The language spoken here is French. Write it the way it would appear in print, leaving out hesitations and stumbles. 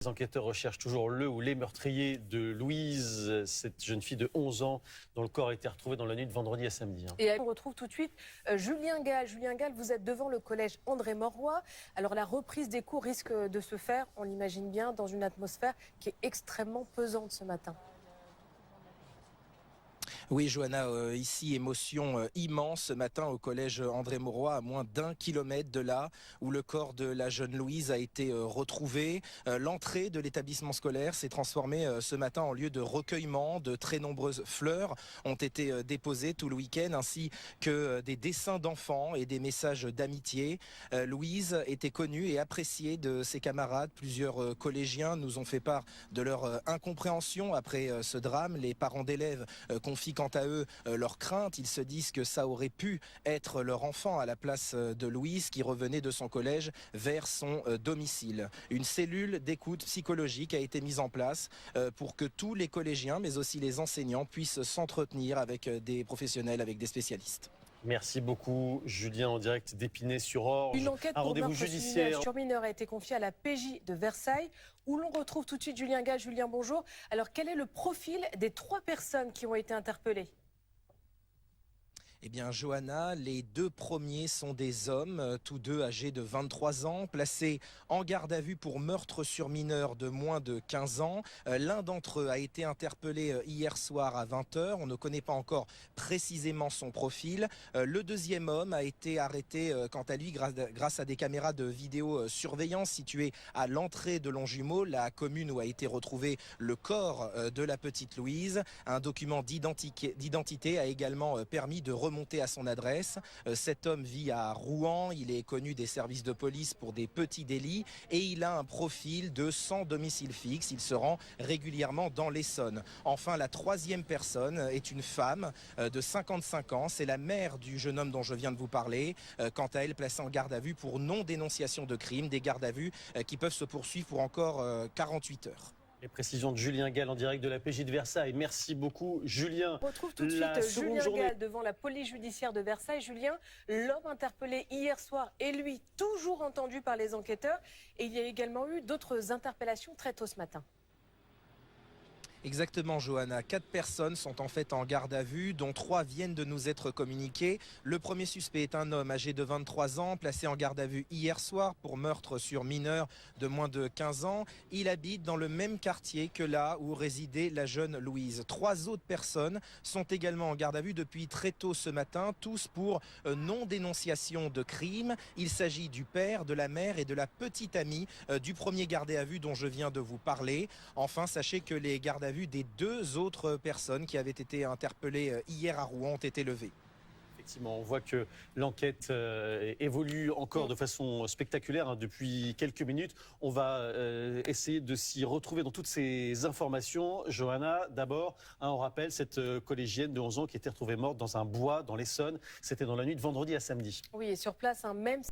Les enquêteurs recherchent toujours le ou les meurtriers de Louise, cette jeune fille de 11 ans dont le corps a été retrouvé dans la nuit de vendredi à samedi. Et on retrouve tout de suite Julien Gall. Julien Gall, vous êtes devant le collège André Mauroy. Alors la reprise des cours risque de se faire, on l'imagine bien, dans une atmosphère qui est extrêmement pesante ce matin. Oui, Johanna, ici, émotion immense ce matin au collège André Mauroy, à moins d'1 kilomètre de là où le corps de la jeune Louise a été retrouvé. L'entrée de l'établissement scolaire s'est transformée ce matin en lieu de recueillement. De très nombreuses fleurs ont été déposées tout le week-end, ainsi que des dessins d'enfants et des messages d'amitié. Louise était connue et appréciée de ses camarades. Plusieurs collégiens nous ont fait part de leur incompréhension après ce drame. Les parents d'élèves confient quant à eux leurs craintes. Ils se disent que ça aurait pu être leur enfant à la place de Louise qui revenait de son collège vers son domicile. Une cellule d'écoute psychologique a été mise en place pour que tous les collégiens, mais aussi les enseignants, puissent s'entretenir avec des professionnels, avec des spécialistes. Merci beaucoup, Julien, en direct d'Épinay-sur-Orge. Une enquête Un pour rendez-vous meurtre judiciaire sur mineur a été confiée à la PJ de Versailles, où l'on retrouve tout de suite Julien Gall. Julien, bonjour. Alors, quel est le profil des 3 personnes qui ont été interpellées ? Eh bien, Johanna, les 2 premiers sont des hommes, tous 2 âgés de 23 ans, placés en garde à vue pour meurtre sur mineur de moins de 15 ans. L'un d'entre eux a été interpellé hier soir à 20h. On ne connaît pas encore précisément son profil. Le deuxième homme a été arrêté, quant à lui, grâce à des caméras de vidéosurveillance situées à l'entrée de Longjumeau, la commune où a été retrouvé le corps de la petite Louise. Un document d'identité a également permis de remonter à son adresse. Cet homme vit à Rouen, il est connu des services de police pour des petits délits et il a un profil de sans domicile fixe. Il se rend régulièrement dans l'Essonne. Enfin, la 3e personne est une femme de 55 ans. C'est la mère du jeune homme dont je viens de vous parler. Quant à elle, placée en garde à vue pour non-dénonciation de crime, des gardes à vue qui peuvent se poursuivre pour encore 48 heures. Les précisions de Julien Gall en direct de la PJ de Versailles. Merci beaucoup, Julien. On retrouve tout de suite Julien Gall devant la police judiciaire de Versailles. Julien, l'homme interpellé hier soir est lui toujours entendu par les enquêteurs. Et il y a également eu d'autres interpellations très tôt ce matin. Exactement, Johanna. 4 personnes sont en fait en garde à vue, dont 3 viennent de nous être communiquées. Le premier suspect est un homme âgé de 23 ans, placé en garde à vue hier soir pour meurtre sur mineur de moins de 15 ans. Il habite dans le même quartier que là où résidait la jeune Louise. 3 autres personnes sont également en garde à vue depuis très tôt ce matin, tous pour non-dénonciation de crime. Il s'agit du père, de la mère et de la petite amie du premier gardé à vue dont je viens de vous parler. Enfin, sachez que les gardes à vue des 2 autres personnes qui avaient été interpellées hier à Rouen ont été levées. Effectivement, on voit que l'enquête évolue encore de façon spectaculaire depuis quelques minutes. On va essayer de s'y retrouver dans toutes ces informations. Johanna, d'abord, on rappelle cette collégienne de 11 ans qui était retrouvée morte dans un bois dans l'Essonne. C'était dans la nuit de vendredi à samedi. Oui, et sur place, même